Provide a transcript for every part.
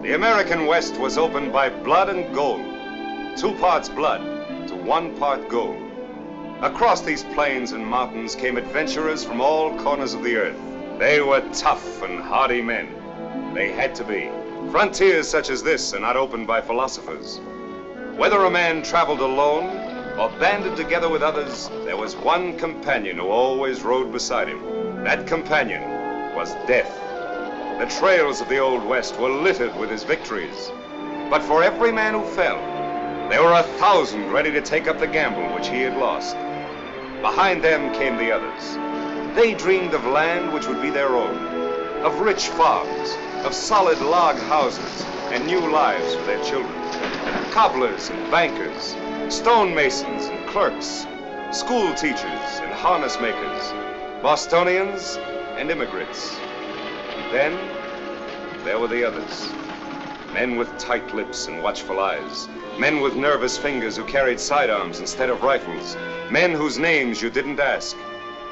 The American West was opened by blood and gold. 2 parts blood to 1 part gold. Across these plains and mountains came adventurers from all corners of the earth. They were tough and hardy men. They had to be. Frontiers such as this are not opened by philosophers. Whether a man traveled alone or banded together with others, there was one companion who always rode beside him. That companion was death. The trails of the Old West were littered with his victories. But for every man who fell, there were 1,000 ready to take up the gamble which he had lost. Behind them came the others. They dreamed of land which would be their own, of rich farms, of solid log houses, and new lives for their children. Cobblers and bankers, stonemasons and clerks, school teachers and harness makers, Bostonians and immigrants. And then there were the others. Men with tight lips and watchful eyes. Men with nervous fingers who carried sidearms instead of rifles. Men whose names you didn't ask.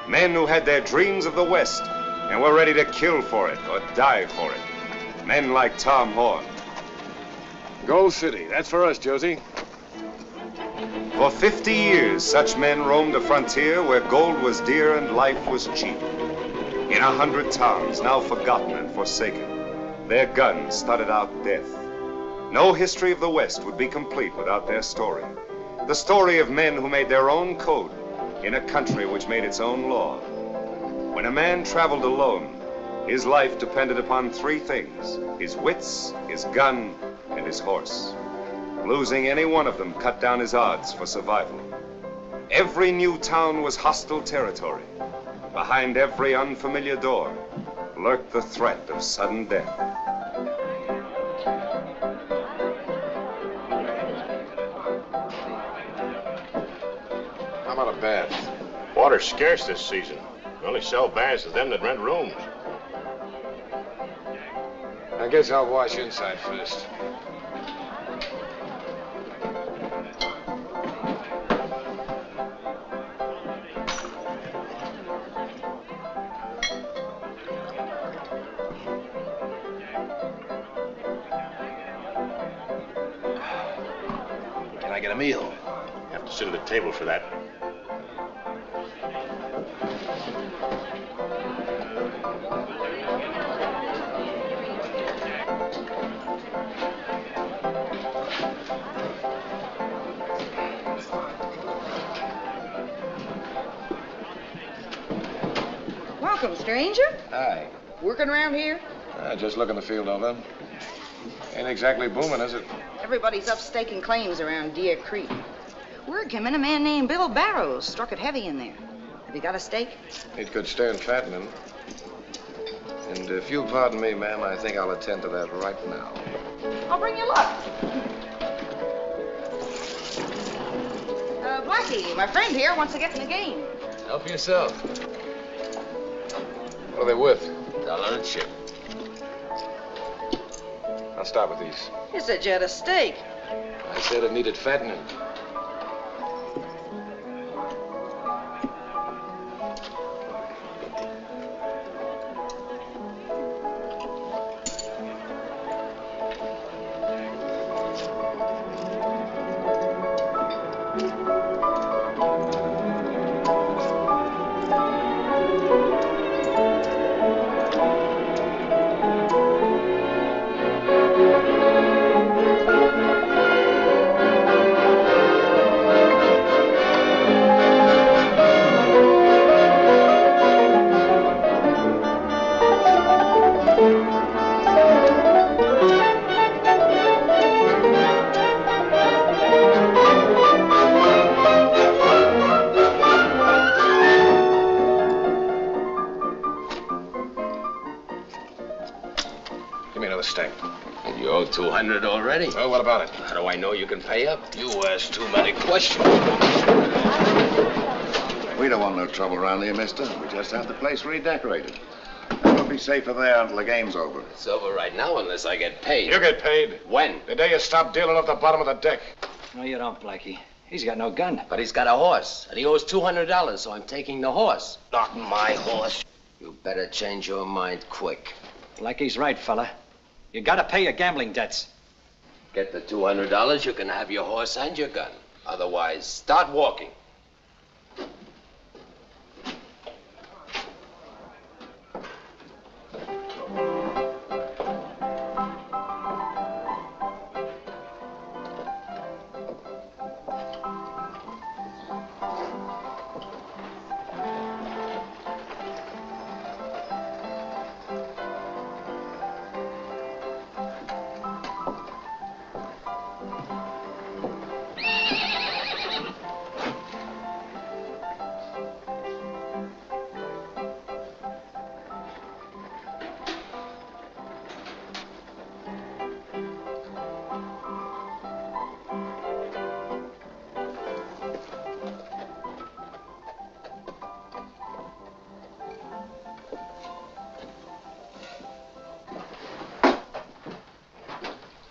Men who had their dreams of the West and were ready to kill for it or die for it. Men like Tom Horn. Gold City, that's for us, Josie. For 50 years, such men roamed the frontier where gold was dear and life was cheap. In 100 towns, now forgotten and forsaken, their guns studded out death. No history of the West would be complete without their story. The story of men who made their own code in a country which made its own law. When a man traveled alone, his life depended upon 3 things: his wits, his gun, and his horse. Losing any one of them cut down his odds for survival. Every new town was hostile territory. Behind every unfamiliar door lurked the threat of sudden death. How about a bath? Water's scarce this season. We only sell baths to them that rent rooms. I guess I'll wash inside first. Can I get a meal? You have to sit at the table for that. Welcome, stranger. Hi. Working around here? Just looking the field over. Ain't exactly booming, is it? Everybody's up staking claims around Deer Creek. Word came in a man named Bill Barrows struck it heavy in there. Have you got a stake? It could stand fattening. And if you'll pardon me, ma'am, I think I'll attend to that right now. I'll bring you luck. Blackie, my friend here wants to get in the game. Help yourself. What are they worth? $1 a chip. I'll start with these. You said you had a stake. I said it needed fattening. You owe $200 already. Well, what about it? How do I know you can pay up? You ask too many questions. We don't want no trouble around here, mister. We just have the place redecorated. We'll be safer there until the game's over. It's over right now unless I get paid. You get paid. When? The day you stop dealing off the bottom of the deck. No, you don't, Blackie. He's got no gun. But he's got a horse, and he owes $200, so I'm taking the horse. Not my horse. You better change your mind quick. Blackie's right, fella. You gotta pay your gambling debts. Get the $200, you can have your horse and your gun. Otherwise, start walking.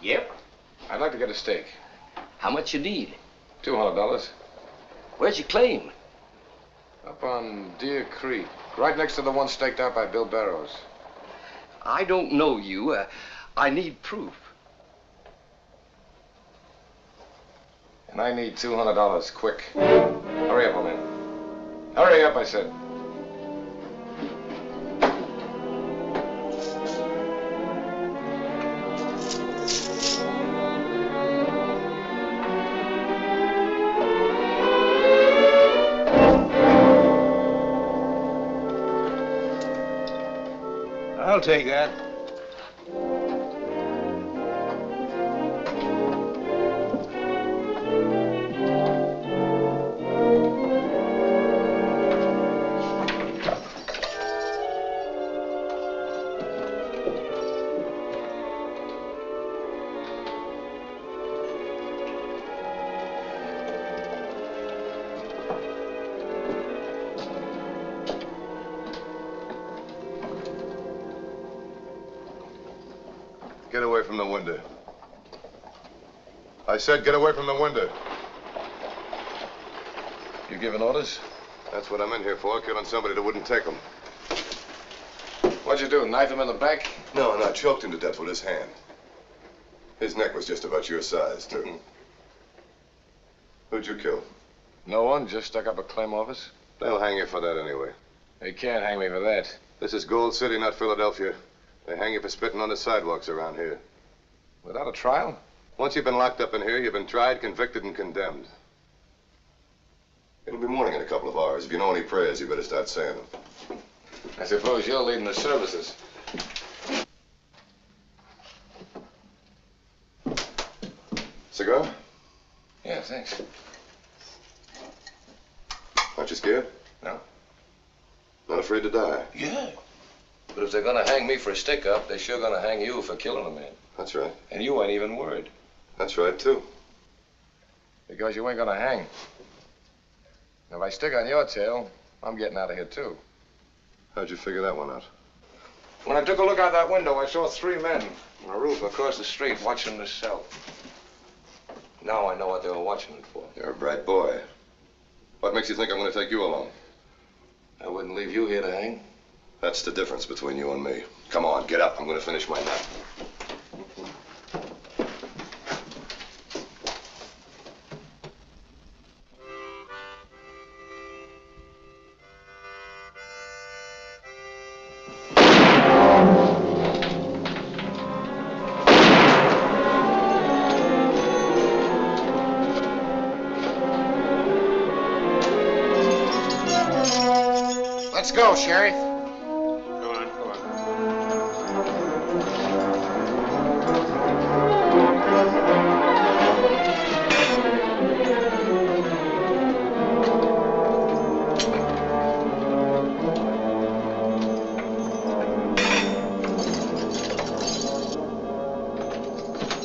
Yep. I'd like to get a steak. How much you need? $200. Where's your claim? Up on Deer Creek, right next to the one staked out by Bill Barrows. I don't know you. I need proof. And I need $200 quick. Hurry up, old man. Hurry up, I said. I'll take that. Get away from the window. I said get away from the window. You giving orders? That's what I'm in here for, killing somebody that wouldn't take them. What'd you do, knife him in the back? No, I choked him to death with his hand. His neck was just about your size, too. Who'd you kill? No one, just stuck up a claim office. They'll hang you for that anyway. They can't hang me for that. This is Gold City, not Philadelphia. They hang you for spitting on the sidewalks around here. Without a trial? Once you've been locked up in here, you've been tried, convicted, and condemned. It'll be morning in a couple of hours. If you know any prayers, you better start saying them. I suppose you're leading the services. Cigar? Yeah, thanks. Aren't you scared? No. Not afraid to die? Yeah. But if they're gonna hang me for a stick-up, they're sure gonna hang you for killing a man. That's right. And you ain't even worried. That's right, too. Because you ain't gonna hang. If I stick on your tail, I'm getting out of here, too. How'd you figure that one out? When I took a look out that window, I saw 3 men on a roof across the street watching the cell. Now I know what they were watching it for. You're a bright boy. What makes you think I'm going to take you along? I wouldn't leave you here to hang. That's the difference between you and me. Come on, get up. I'm going to finish my nap. Let's go, Sheriff. Go on, go on.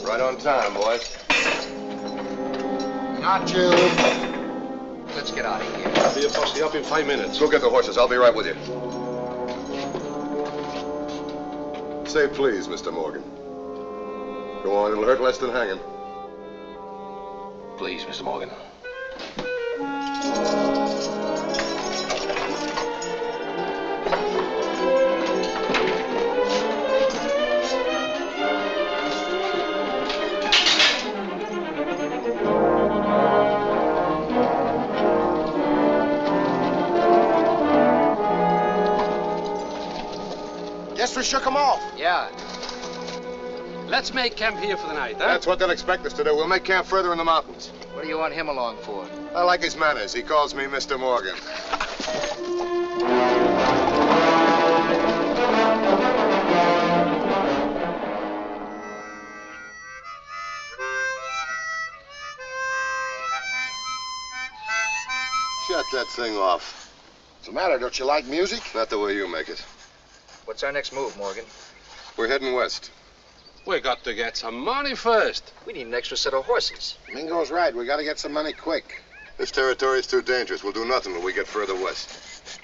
Right on time, boys. Not you. Let's get out of here. I'll be up in 5 minutes. Go get the horses. I'll be right with you. Say please, Mr. Morgan. Go on, it'll hurt less than hanging. Please, Mr. Morgan. Guess we shook them off. Yeah. Let's make camp here for the night, huh? That's what they'll expect us to do. We'll make camp further in the mountains. What do you want him along for? I like his manners. He calls me Mr. Morgan. Shut that thing off. What's the matter? Don't you like music? Not the way you make it. What's our next move, Morgan? We're heading west. We got to get some money first. We need an extra set of horses. Mingo's right. We got to get some money quick. This territory is too dangerous. We'll do nothing till we get further west.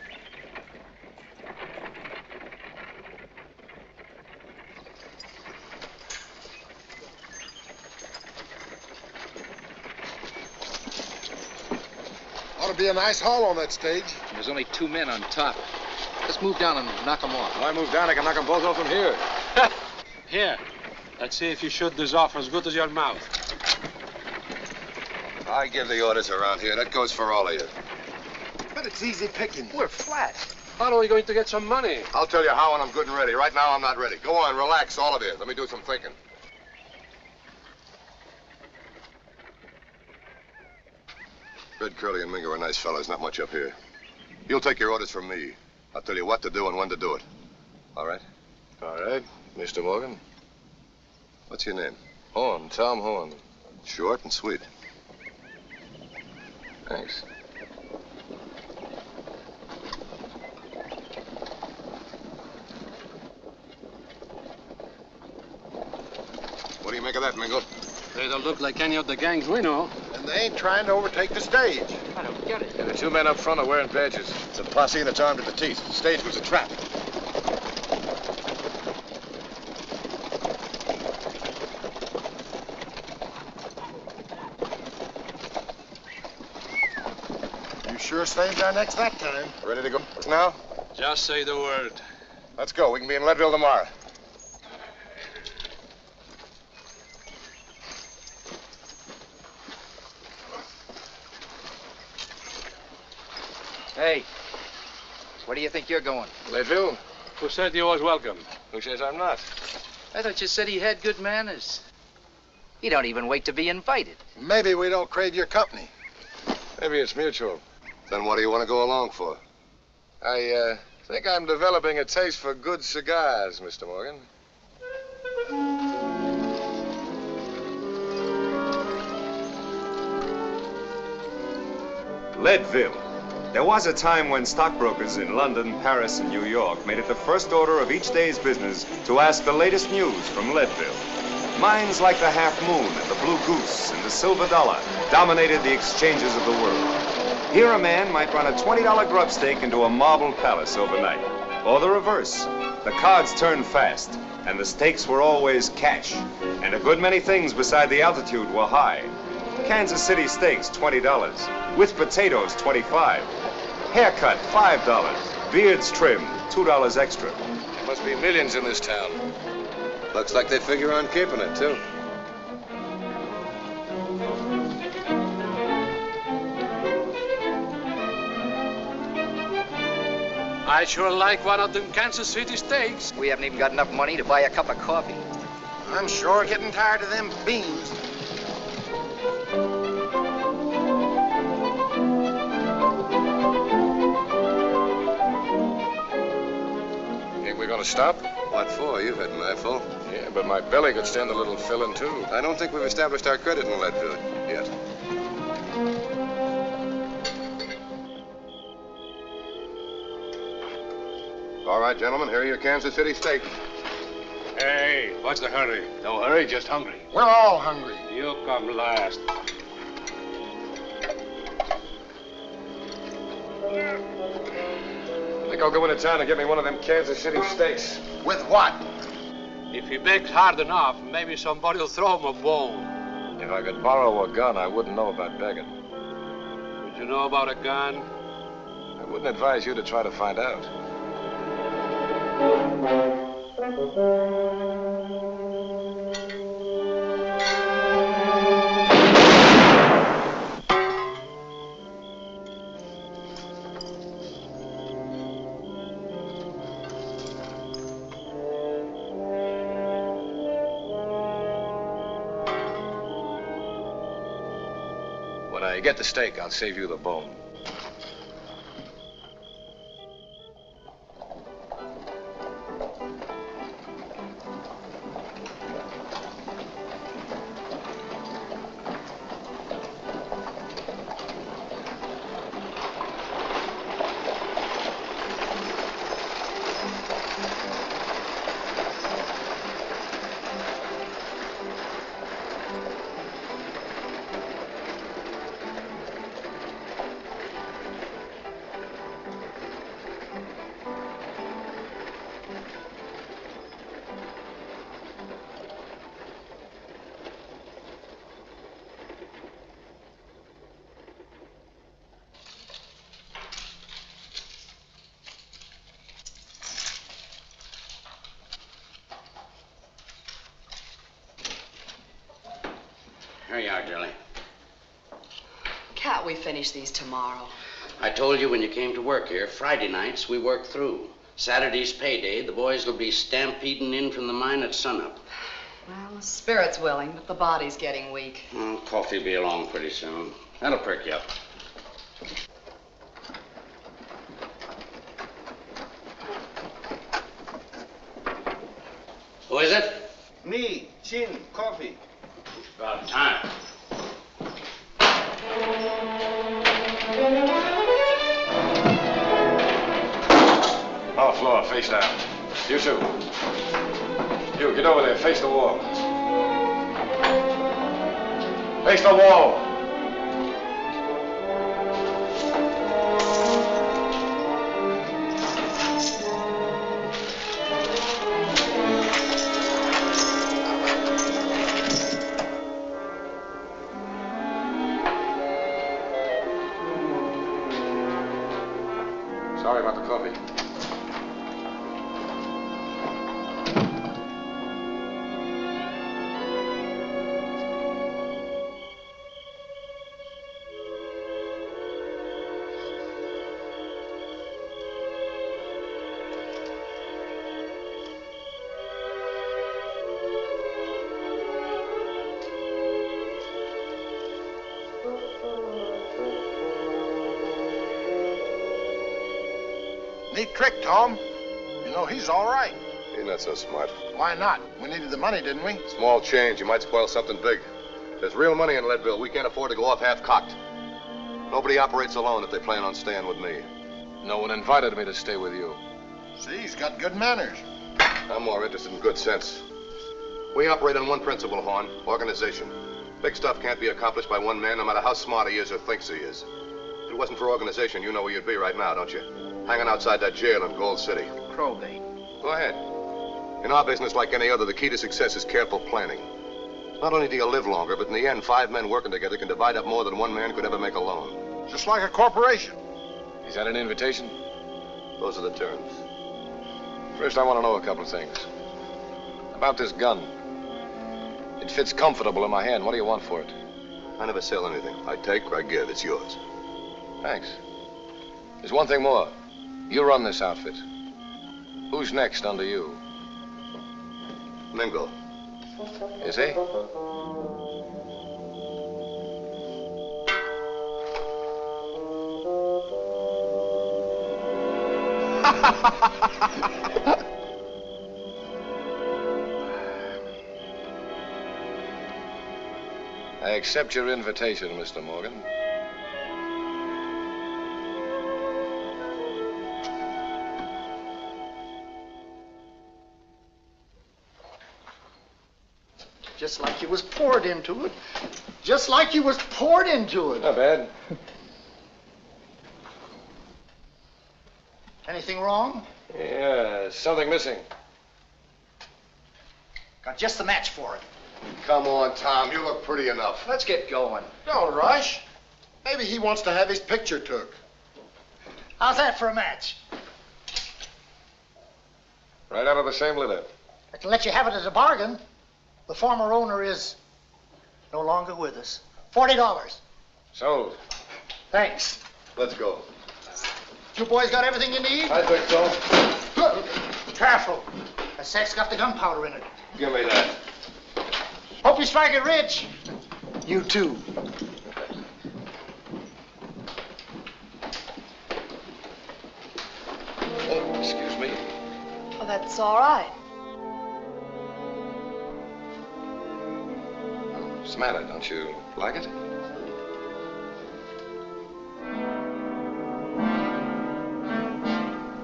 Ought to be a nice haul on that stage. There's only 2 men on top. Let's move down and knock them off. If I move down, I can knock them both off from here. Here. Let's see if you shoot this off as good as your mouth. I give the orders around here. That goes for all of you. But it's easy picking. We're flat. How are we going to get some money? I'll tell you how when I'm good and ready. Right now, I'm not ready. Go on, relax, all of you. Let me do some thinking. Red, Curly, and Mingo are nice fellows. Not much up here. You'll take your orders from me. I'll tell you what to do and when to do it. All right? All right, Mr. Morgan. What's your name? Horn, Tom Horn. Short and sweet. Thanks. What do you make of that, Mingo? They don't look like any of the gangs we know. And they ain't trying to overtake the stage. I don't get it. Yeah, the 2 men up front are wearing badges. It's a posse and it's armed to the teeth. The stage was a trap. You sure saved our necks that time. Ready to go now? Just say the word. Let's go. We can be in Leadville tomorrow. Hey, where do you think you're going? Leadville? Who said you was welcome? Who says I'm not? I thought you said he had good manners. He don't even wait to be invited. Maybe we don't crave your company. Maybe it's mutual. Then what do you want to go along for? I think I'm developing a taste for good cigars, Mr. Morgan. Leadville. There was a time when stockbrokers in London, Paris, and New York made it the first order of each day's business to ask the latest news from Leadville. Mines like the Half Moon and the Blue Goose and the Silver Dollar dominated the exchanges of the world. Here a man might run a $20 grub stake into a marble palace overnight. Or the reverse. The cards turned fast, and the stakes were always cash. And a good many things beside the altitude were high. Kansas City steaks, $20. With potatoes, $25. Haircut, $5. Beards trimmed, $2 extra. There must be millions in this town. Looks like they figure on keeping it, too. I sure like one of them Kansas City steaks. We haven't even got enough money to buy a cup of coffee. I'm sure getting tired of them beans. Think we're gonna stop? What for? You've had an eyeful. Yeah, but my belly could stand a little filling, too. I don't think we've established our credit in Leadville yet. All right, gentlemen, here are your Kansas City steaks. Hey, what's the hurry? No hurry, just hungry. We're all hungry. You come last. I think I'll go into town and get me one of them Kansas City steaks. With what? If he begs hard enough, maybe somebody will throw him a bone. If I could borrow a gun, I wouldn't know about begging. Would you know about a gun? I wouldn't advise you to try to find out. When I get the steak, I'll save you the bone. Here you are, Jelly. Can't we finish these tomorrow? I told you when you came to work here, Friday nights we work through. Saturday's payday, the boys will be stampeding in from the mine at sunup. Well, the spirit's willing, but the body's getting weak. Oh, coffee will be along pretty soon. That'll perk you up. Who is it? Me, Chin, coffee. About time. On the floor, face down. You two. You, get over there, face the wall. Face the wall. Sorry about the coffee. Neat trick, Tom. You know, he's all right. He's not so smart. Why not? We needed the money, didn't we? Small change. You might spoil something big. There's real money in Leadville. We can't afford to go off half-cocked. Nobody operates alone if they plan on staying with me. No one invited me to stay with you. See, he's got good manners. I'm more interested in good sense. We operate on one principle, Horn. Organization. Big stuff can't be accomplished by one man, no matter how smart he is or thinks he is. If it wasn't for organization, you know where you'd be right now, don't you? Hanging outside that jail in Gold City. Probate. Go ahead. In our business, like any other, the key to success is careful planning. Not only do you live longer, but in the end, 5 men working together can divide up more than one man could ever make alone. Just like a corporation. Is that an invitation? Those are the terms. First, I want to know a couple of things. About this gun. It fits comfortable in my hand. What do you want for it? I never sell anything. I take or I give. It's yours. Thanks. There's one thing more. You run this outfit. Who's next under you? Mingo. Is he? I accept your invitation, Mr. Morgan. Just like you was poured into it. Just like you was poured into it. Not bad. Anything wrong? Yeah, something missing. Got just the match for it. Come on, Tom. You look pretty enough. Let's get going. Don't rush. Maybe he wants to have his picture took. How's that for a match? Right out of the same litter. I can let you have it as a bargain. The former owner is no longer with us. $40. Sold. Thanks. Let's go. You boys got everything you need? I think so. Careful. The sack's got the gunpowder in it. Give me that. Hope you strike it rich. You too. it's all right. What's the matter? Don't you like it?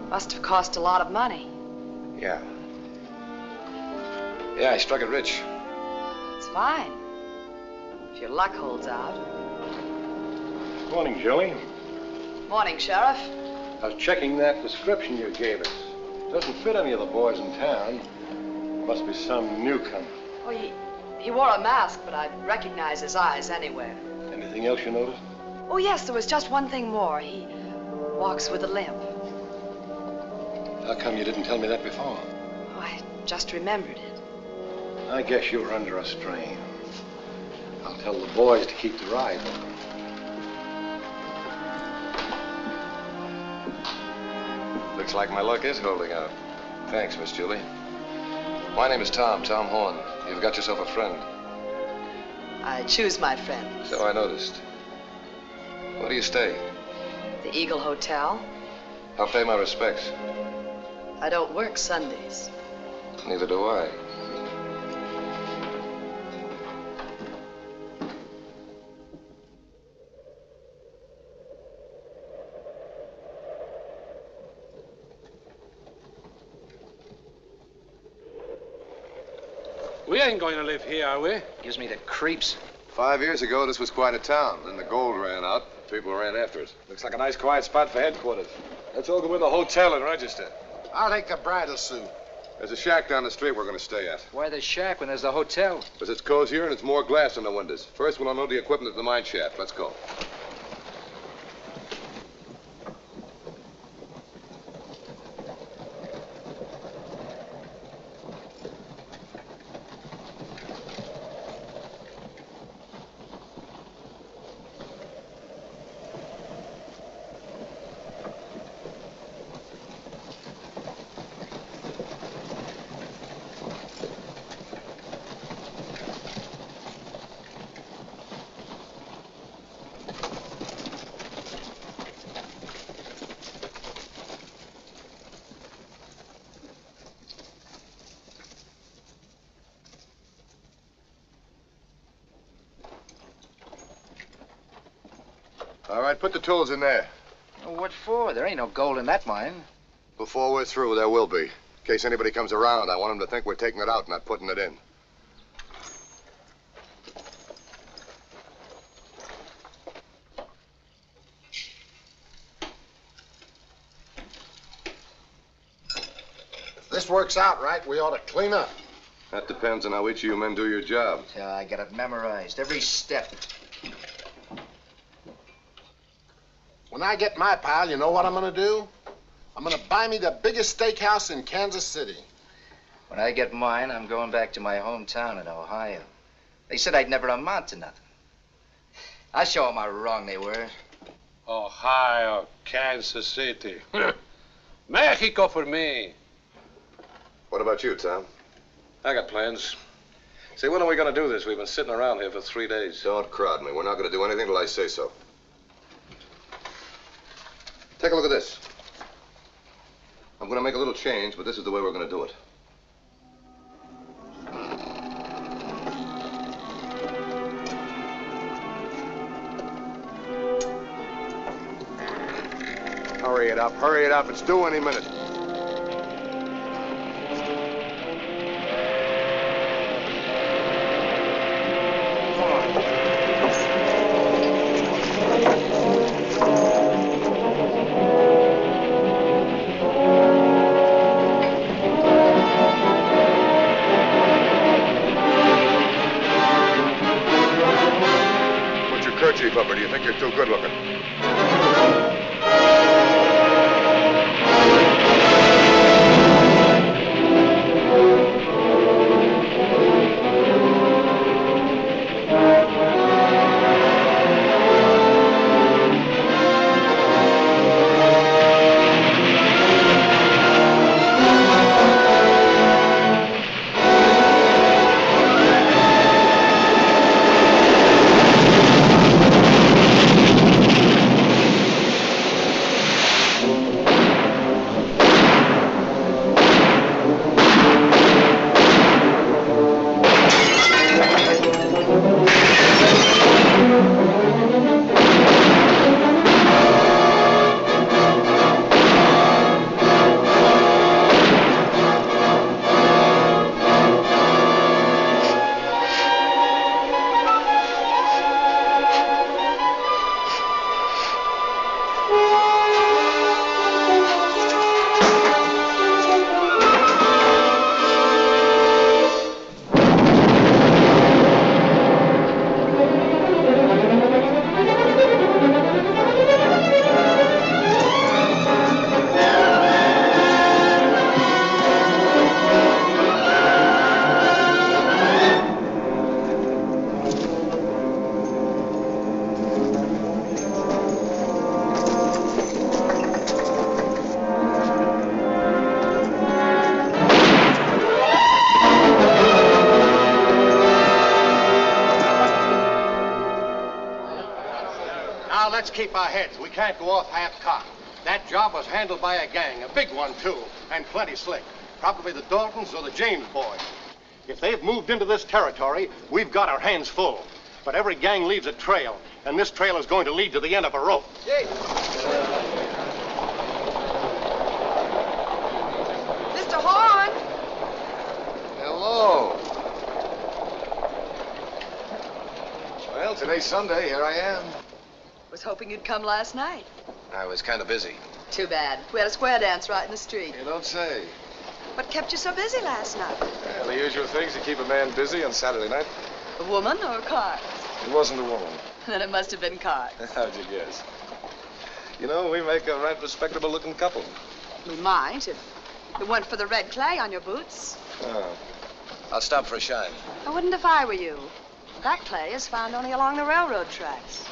Must have cost a lot of money. Yeah. Yeah, I struck it rich. It's fine. If your luck holds out. Morning, Joey. Morning, Sheriff. I was checking that description you gave us. Doesn't fit any of the boys in town. Must be some newcomer. Oh, he wore a mask, but I'd recognize his eyes anywhere. Anything else you noticed? Oh, yes, there was just one thing more. He walks with a limp. How come you didn't tell me that before? Oh, I just remembered it. I guess you were under a strain. I'll tell the boys to keep their eyes open. Looks like my luck is holding out. Thanks, Miss Julie. My name is Tom Horn. You've got yourself a friend. I choose my friends. So I noticed. Where do you stay? The Eagle Hotel. I'll pay my respects. I don't work Sundays. Neither do I. We ain't going to live here, are we? Gives me the creeps. 5 years ago, this was quite a town. Then the gold ran out. People ran after it. Looks like a nice quiet spot for headquarters. Let's all go in the hotel and register. I'll take the bridal suit. There's a shack down the street we're going to stay at. Why the shack when there's the hotel? Because it's cozier and it's more glass in the windows. First, we'll unload the equipment at the mine shaft. Let's go. All right, put the tools in there. Oh, what for? There ain't no gold in that mine. Before we're through, there will be. In case anybody comes around, I want them to think we're taking it out, not putting it in. If this works out right, we ought to clean up. That depends on how each of you men do your job. Yeah, I got it memorized, every step. When I get my pile, you know what I'm going to do? I'm going to buy me the biggest steakhouse in Kansas City. When I get mine, I'm going back to my hometown in Ohio. They said I'd never amount to nothing. I'll show them how wrong they were. Ohio, Kansas City. Mexico for me. What about you, Tom? I got plans. Say, when are we going to do this? We've been sitting around here for 3 days. Don't crowd me. We're not going to do anything till I say so. Take a look at this. I'm going to make a little change, but this is the way we're going to do it. Hurry it up, hurry it up. It's due any minute. Kerchief up, or do you think you're too good looking? let's keep our heads. We can't go off half-cocked. That job was handled by a gang, a big one, too, and plenty slick. Probably the Daltons or the James boys. If they've moved into this territory, we've got our hands full. But every gang leaves a trail, and this trail is going to lead to the end of a rope. Mr. Horn! Hello. Well, today's Sunday. Here I am. Was hoping you'd come last night. I was kind of busy. Too bad. We had a square dance right in the street. You don't say. What kept you so busy last night? Well, the usual things that keep a man busy on Saturday night. A woman or cards? It wasn't a woman. Then it must have been cards. How'd you guess? You know, we make a right respectable-looking couple. We might if it weren't for the red clay on your boots. Oh. I'll stop for a shine. I wouldn't if I were you. That clay is found only along the railroad tracks.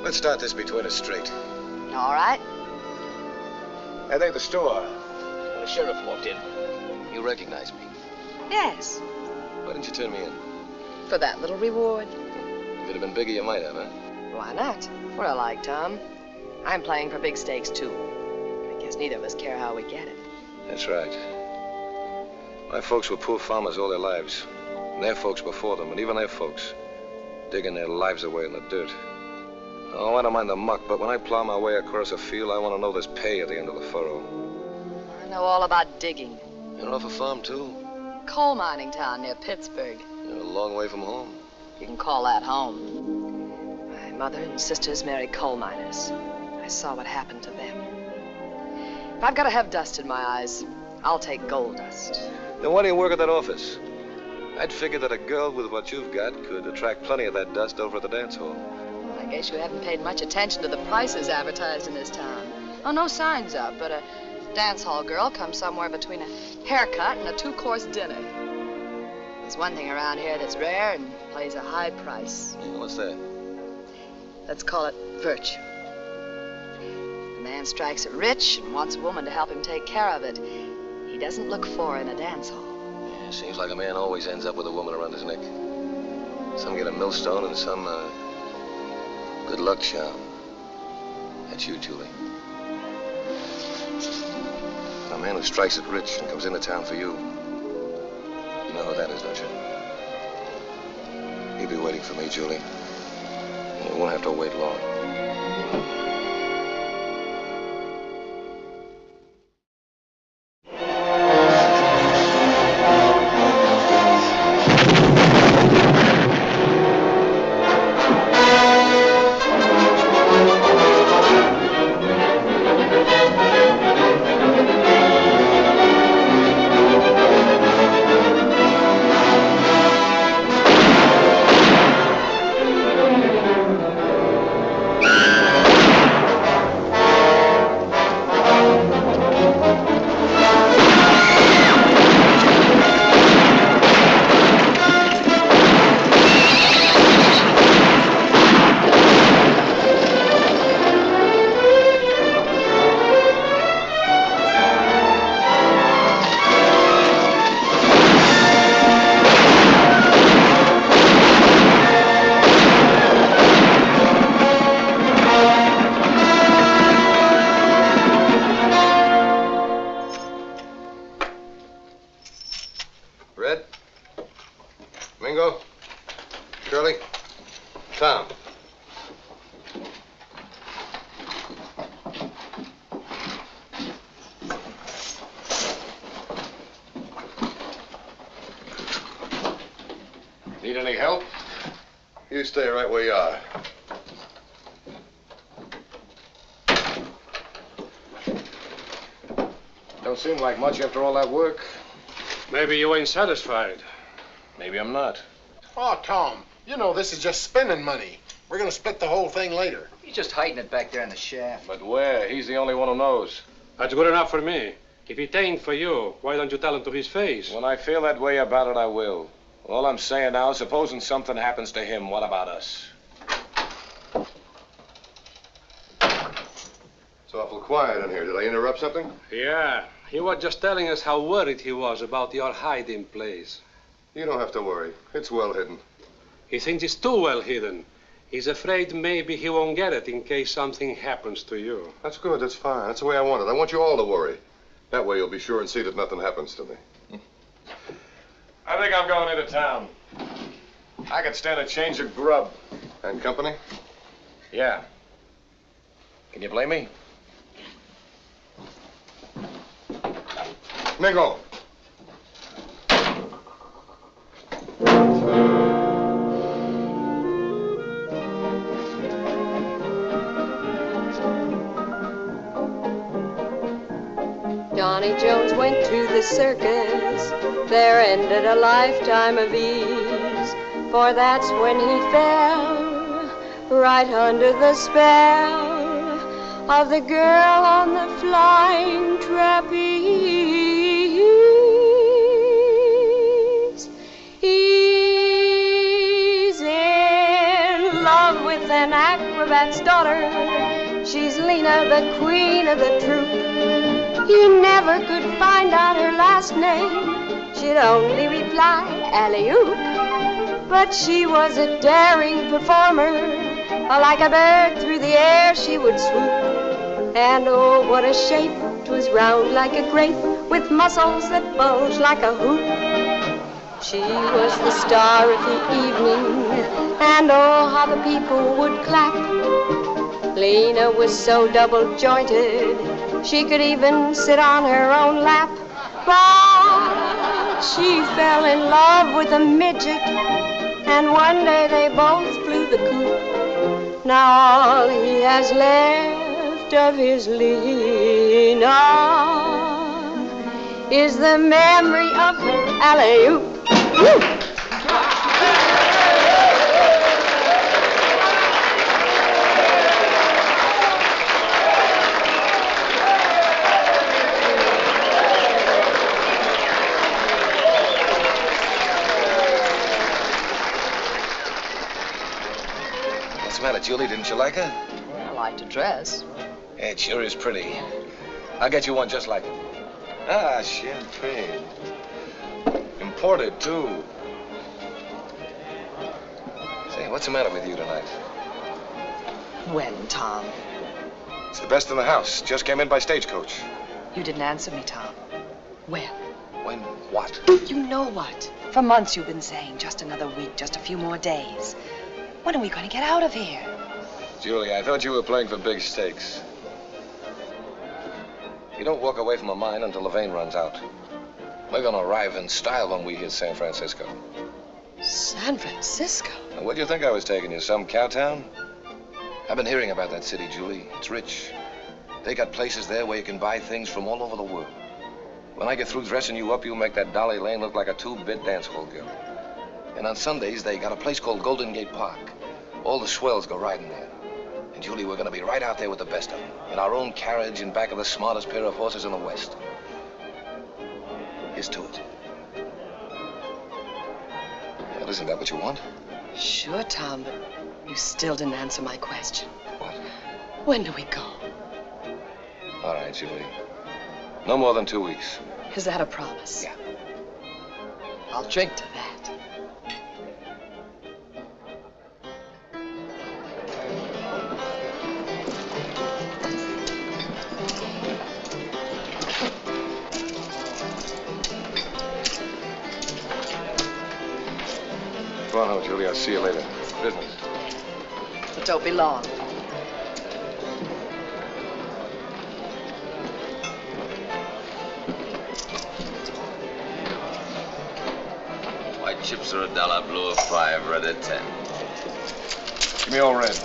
Let's start this between us straight. All right. That ain't the store. When the sheriff walked in, you recognized me. Yes. Why didn't you turn me in? For that little reward. If it had been bigger, you might have, huh? Why not? We're alike, Tom. I'm playing for big stakes, too. I guess neither of us care how we get it. That's right. My folks were poor farmers all their lives. And their folks before them, and even their folks, digging their lives away in the dirt. Oh, I don't mind the muck, but when I plow my way across a field, I want to know there's pay at the end of the furrow. I know all about digging. You're off a farm, too? Coal mining town near Pittsburgh. You're a long way from home. You can call that home. My mother and sisters married coal miners. I saw what happened to them. If I've got to have dust in my eyes, I'll take gold dust. Then why do you work at that office? I'd figure that a girl with what you've got could attract plenty of that dust over at the dance hall. I guess you haven't paid much attention to the prices advertised in this town. Oh, no signs up, but a dance hall girl comes somewhere between a haircut and a 2-course dinner. There's one thing around here that's rare and plays a high price. What's that? Let's call it virtue. The man strikes it rich and wants a woman to help him take care of it. He doesn't look for in a dance hall. Yeah, seems like a man always ends up with a woman around his neck. Some get a millstone and some, good luck charm. That's you, Julie. A man who strikes it rich and comes into town for you. You know who that is, don't you? He'll be waiting for me, Julie. You won't have to wait long. Tom. Need any help? You stay right where you are. Don't seem like much after all that work. Maybe you ain't satisfied. Maybe I'm not. Oh, Tom, you know this is just spending money. We're going to split the whole thing later. He's just hiding it back there in the shaft. But where? He's the only one who knows. That's good enough for me. If it ain't for you, why don't you tell him to his face? When I feel that way about it, I will. All I'm saying now is supposing something happens to him, what about us? awful quiet in here. Did I interrupt something? Yeah. He was just telling us how worried he was about your hiding place. You don't have to worry. It's well hidden. He thinks it's too well hidden. He's afraid maybe he won't get it in case something happens to you. That's good. That's fine. That's the way I want it. I want you all to worry. That way you'll be sure and see that nothing happens to me. I think I'm going into town. I could stand a change of grub. And company? Yeah. Can you blame me? Mingo. Johnny Jones went to the circus. There ended a lifetime of ease, for that's when he fell right under the spell of the girl on the flying trapeze. He's in love with an acrobat's daughter. She's Lena, the queen of the troupe. He never could find out her last name. She'd only reply, alley-oop. But she was a daring performer. Like a bird through the air she would swoop. And oh, what a shape! 'Twas round like a grape, with muscles that bulged like a hoop. She was the star of the evening, and oh, how the people would clap. Lena was so double-jointed, she could even sit on her own lap. But she fell in love with a midget, and one day they both flew the coop. Now all he has left of his Lena is the memory of her alley-oop. What's the matter, Julie? Didn't you like her? I like to dress. It sure is pretty. I'll get you one just like it. Ah, champagne. Imported, too. Say, what's the matter with you tonight? When, Tom? It's the best in the house. Just came in by stagecoach. You didn't answer me, Tom. When? When what? You know what? For months you've been saying just another week, just a few more days. When are we going to get out of here? Julie, I thought you were playing for big stakes. You don't walk away from a mine until the vein runs out. We're going to arrive in style when we hit San Francisco. San Francisco? Now, where do you think I was taking you? Some cowtown? I've been hearing about that city, Julie. It's rich. They got places there where you can buy things from all over the world. When I get through dressing you up, you'll make that Dolly Lane look like a two-bit dance hall girl. And on Sundays, they got a place called Golden Gate Park. All the swells go riding there. And Julie, we're going to be right out there with the best of them. In our own carriage in back of the smartest pair of horses in the West. Here's to it. Well, isn't that what you want? Sure, Tom, but you still didn't answer my question. What? When do we go? All right, Julie. No more than 2 weeks. Is that a promise? Yeah. I'll drink to that. Go on home, Julie. I'll see you later. Business. But don't be long. White chips are $1, blue are 5, red at 10. Give me all red.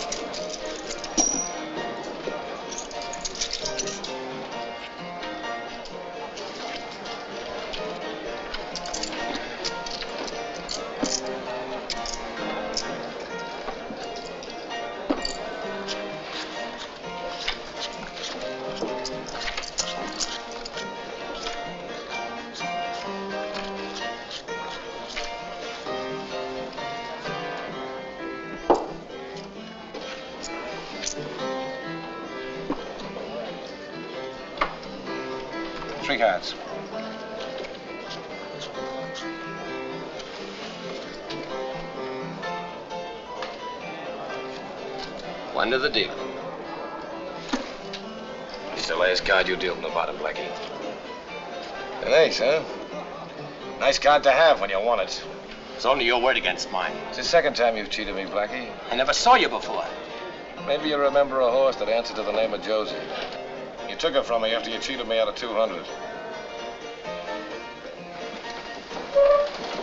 3 cards. One to the deal. It's the last card you deal from the bottom, Blackie. An ace, huh? Nice card to have when you want it. It's only your word against mine. It's the second time you've cheated me, Blackie. I never saw you before. Maybe you remember a horse that answered to the name of Josie. You took her from me after you cheated me out of 200.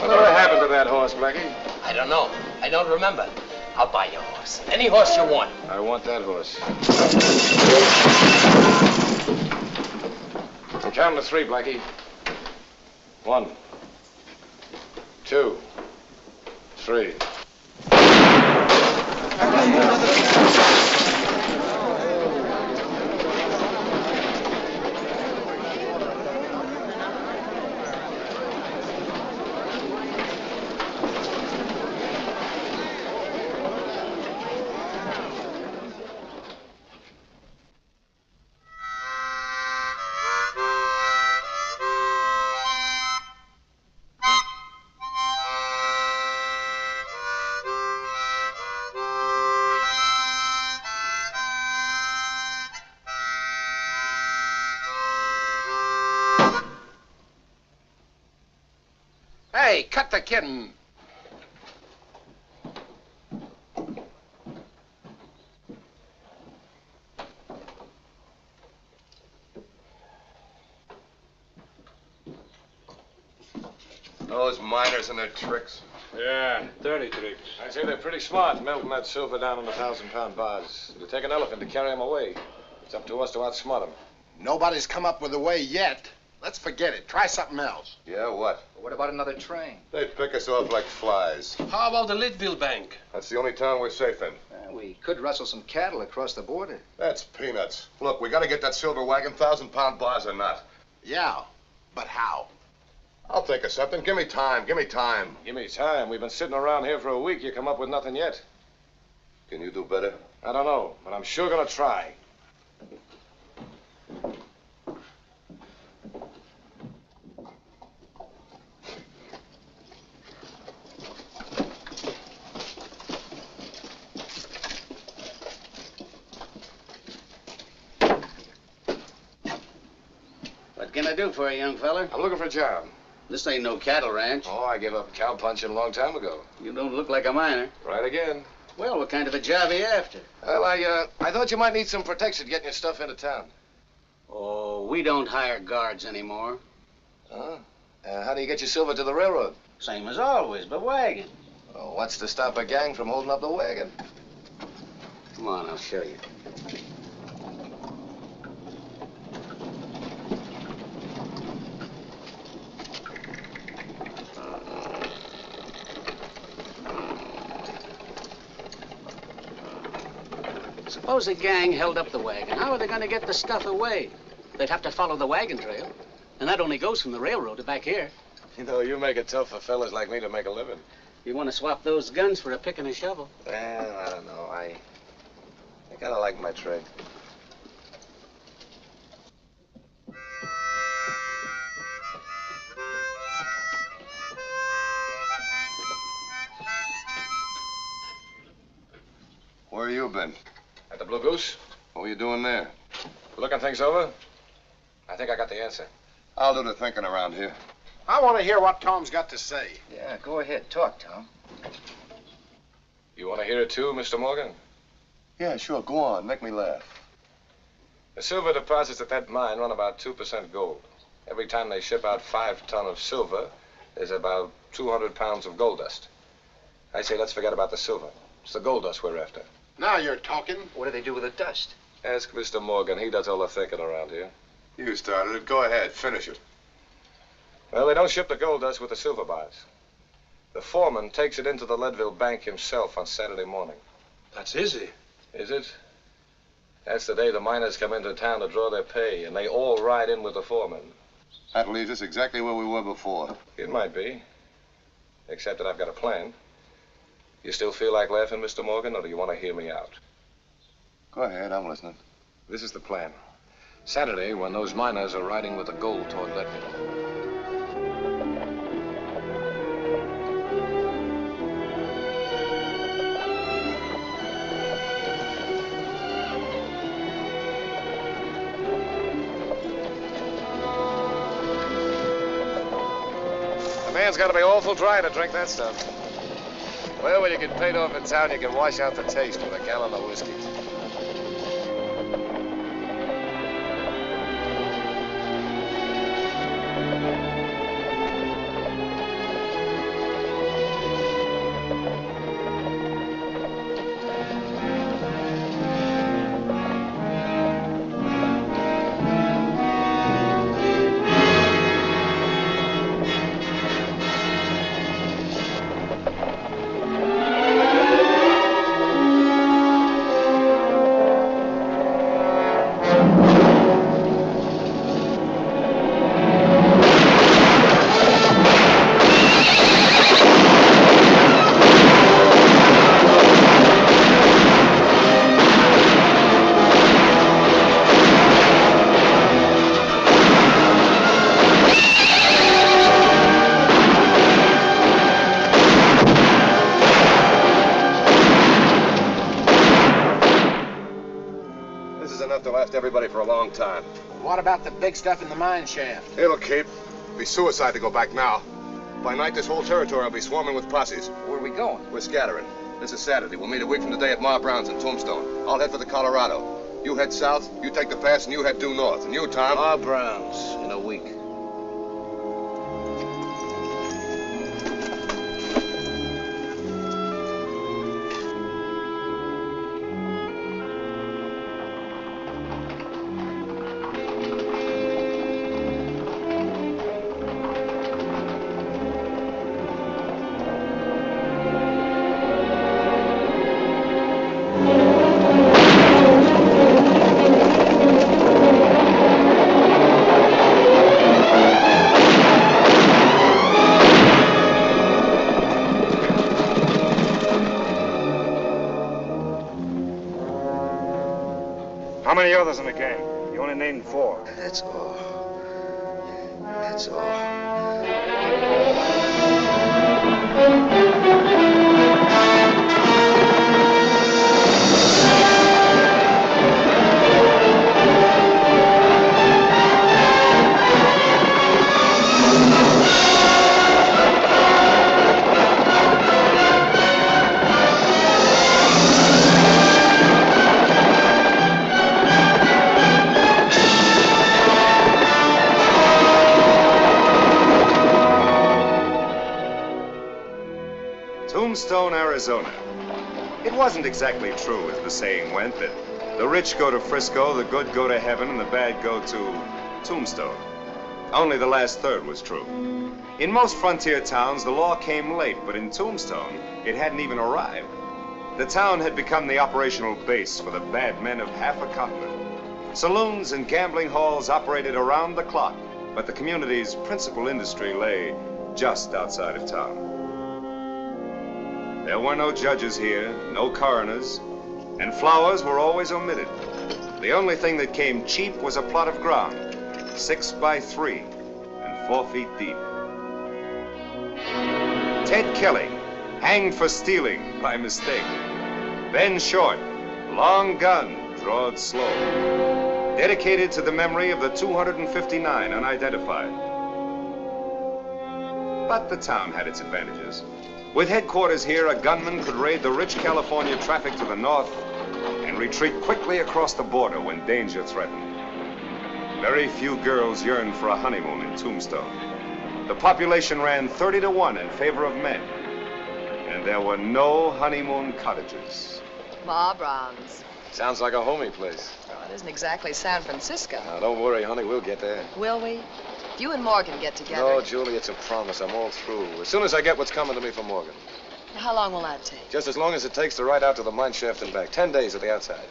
Whatever happened to that horse, Blackie? I don't know. I don't remember. I'll buy your horse. Any horse you want. I want that horse. I'm counting to 3, Blackie. 1, 2, 3. Hey, cut the kidding. Those miners and their tricks. Yeah, dirty tricks. I say they're pretty smart, melting that silver down in 1,000-pound bars. It'll take an elephant to carry them away. It's up to us to outsmart them. Nobody's come up with a way yet. Let's forget it. Try something else. Yeah, what? What about another train? They'd pick us off like flies. How about the Leadville Bank? That's the only town we're safe in. We could rustle some cattle across the border. That's peanuts. Look, we gotta get that silver wagon, 1,000-pound bars or not. Yeah, but how? I'll think of something. Give me time. Give me time. Give me time. We've been sitting around here for a week. You come up with nothing yet. Can you do better? I don't know, but I'm sure gonna try. What can I do for you, young feller? I'm looking for a job. This ain't no cattle ranch. Oh, I gave up cow punching a long time ago. You don't look like a miner. Right again. Well, what kind of a job are you after? Well, I thought you might need some protection getting your stuff into town. Oh, we don't hire guards anymore. Huh? How do you get your silver to the railroad? Same as always, by wagon. Oh, what's to stop a gang from holding up the wagon? Come on, I'll show you. Suppose the gang held up the wagon. How are they going to get the stuff away? They'd have to follow the wagon trail. And that only goes from the railroad to back here. You know, you make it tough for fellas like me to make a living. You want to swap those guns for a pick and a shovel? Well, I don't know. I kind of like my trade. Where you been? At the Blue Goose. What were you doing there? Looking things over. I think I got the answer. I'll do the thinking around here. I want to hear what Tom's got to say. Yeah, go ahead. Talk, Tom. You want to hear it too, Mr. Morgan? Yeah, sure. Go on. Make me laugh. The silver deposits at that mine run about 2% gold. Every time they ship out 5 tons of silver, there's about 200 pounds of gold dust. I say let's forget about the silver. It's the gold dust we're after. Now you're talking. What do they do with the dust? Ask Mr. Morgan. He does all the thinking around here. You started it. Go ahead. Finish it. Well, they don't ship the gold dust with the silver bars. The foreman takes it into the Leadville Bank himself on Saturday morning. That's easy. Is it? That's the day the miners come into town to draw their pay, and they all ride in with the foreman. That leaves us exactly where we were before. It might be, except that I've got a plan. You still feel like laughing, Mr. Morgan, or do you want to hear me out? Go ahead. I'm listening. This is the plan. Saturday, when those miners are riding with the gold toward Leadville. The man's got to be awful dry to drink that stuff. Well, when you get paid off in town, you can wash out the taste with a gallon of whiskey. Everybody for a long time. What about the big stuff in the mine shaft? It'll keep. It'll be suicide to go back now. By night, this whole territory will be swarming with posses. Where are we going? We're scattering. This is Saturday. We'll meet a week from today at Ma Brown's in Tombstone. I'll head for the Colorado. You head south, you take the pass, and you head due north. And you, Tom? Ma Brown's in a week. How many others in the gang? You only named 4. That's all. That's all. Tombstone, Arizona. It wasn't exactly true, as the saying went, that the rich go to Frisco, the good go to heaven, and the bad go to Tombstone. Only the last third was true. In most frontier towns, the law came late, but in Tombstone, it hadn't even arrived. The town had become the operational base for the bad men of half a continent. Saloons and gambling halls operated around the clock, but the community's principal industry lay just outside of town. There were no judges here, no coroners, and flowers were always omitted. The only thing that came cheap was a plot of ground, 6 by 3 and 4 feet deep. Ted Kelly, hanged for stealing by mistake. Ben Short, long gun, drawed slow. Dedicated to the memory of the 259 unidentified. But the town had its advantages. With headquarters here, a gunman could raid the rich California traffic to the north and retreat quickly across the border when danger threatened. Very few girls yearned for a honeymoon in Tombstone. The population ran 30-1 in favor of men, and there were no honeymoon cottages. Ma Brown's. Sounds like a homey place. Well, it isn't exactly San Francisco. Now, don't worry, honey, we'll get there. Will we? You and Morgan get together. No, Julie, it's a promise. I'm all through. As soon as I get what's coming to me from Morgan. How long will that take? Just as long as it takes to ride out to the mine shaft and back. 10 days at the outside.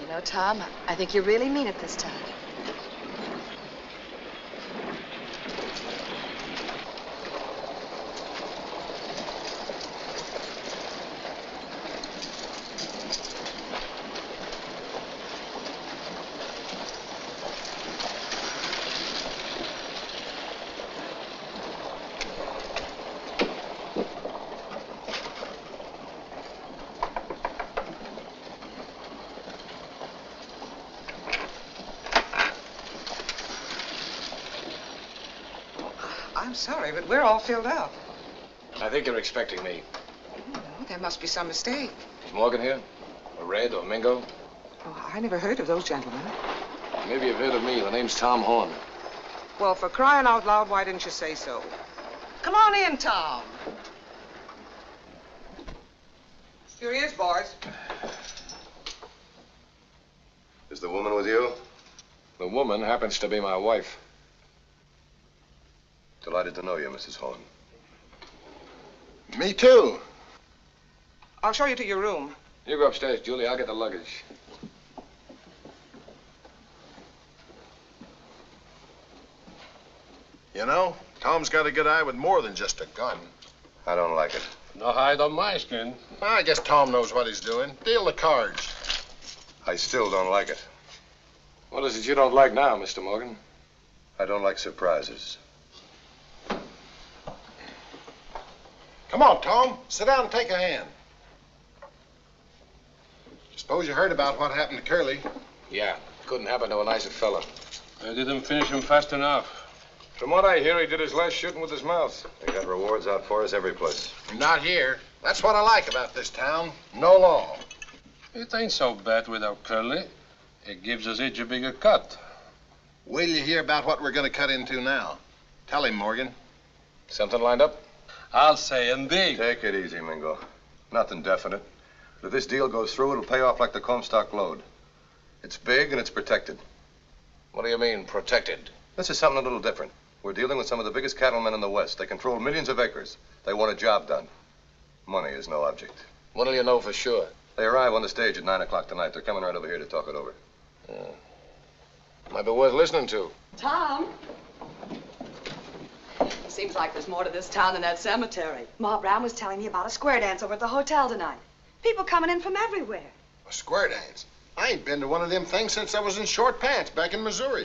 You know, Tom, I think you really mean it this time. sorry, but we're all filled up. I think you're expecting me. There must be some mistake. Is Morgan here? Or Red or Mingo? Oh, I never heard of those gentlemen. Maybe you've heard of me. The name's Tom Horn. Well, for crying out loud, why didn't you say so? Come on in, Tom. Here he is, boys. Is the woman with you? The woman happens to be my wife. Delighted to know you, Mrs. Horn. Me too. I'll show you to your room. You go upstairs, Julie. I'll get the luggage. You know, Tom's got a good eye with more than just a gun. I don't like it. No hide on my skin. I guess Tom knows what he's doing. Deal the cards. I still don't like it. What is it you don't like now, Mr. Morgan? I don't like surprises. Come on, Tom. Sit down and take a hand. Suppose you heard about what happened to Curly. Yeah, couldn't happen to a nicer fella. I didn't finish him fast enough. From what I hear, he did his last shooting with his mouth. They got rewards out for us every place. Not here. That's what I like about this town. No law. It ain't so bad without Curly. It gives us each a bigger cut. Wait till you hear about what we're going to cut into now. Tell him, Morgan. Something lined up? I'll say and big. Take it easy, Mingo. Nothing definite. But if this deal goes through, it'll pay off like the Comstock load. It's big and it's protected. What do you mean, protected? This is something a little different. We're dealing with some of the biggest cattlemen in the West. They control millions of acres. They want a job done. Money is no object. What'll you know for sure? They arrive on the stage at 9 o'clock tonight. They're coming right over here to talk it over. Might be worth listening to. Tom. Seems like there's more to this town than that cemetery. Ma Brown was telling me about a square dance over at the hotel tonight. People coming in from everywhere. A square dance? I ain't been to one of them things since I was in short pants back in Missouri.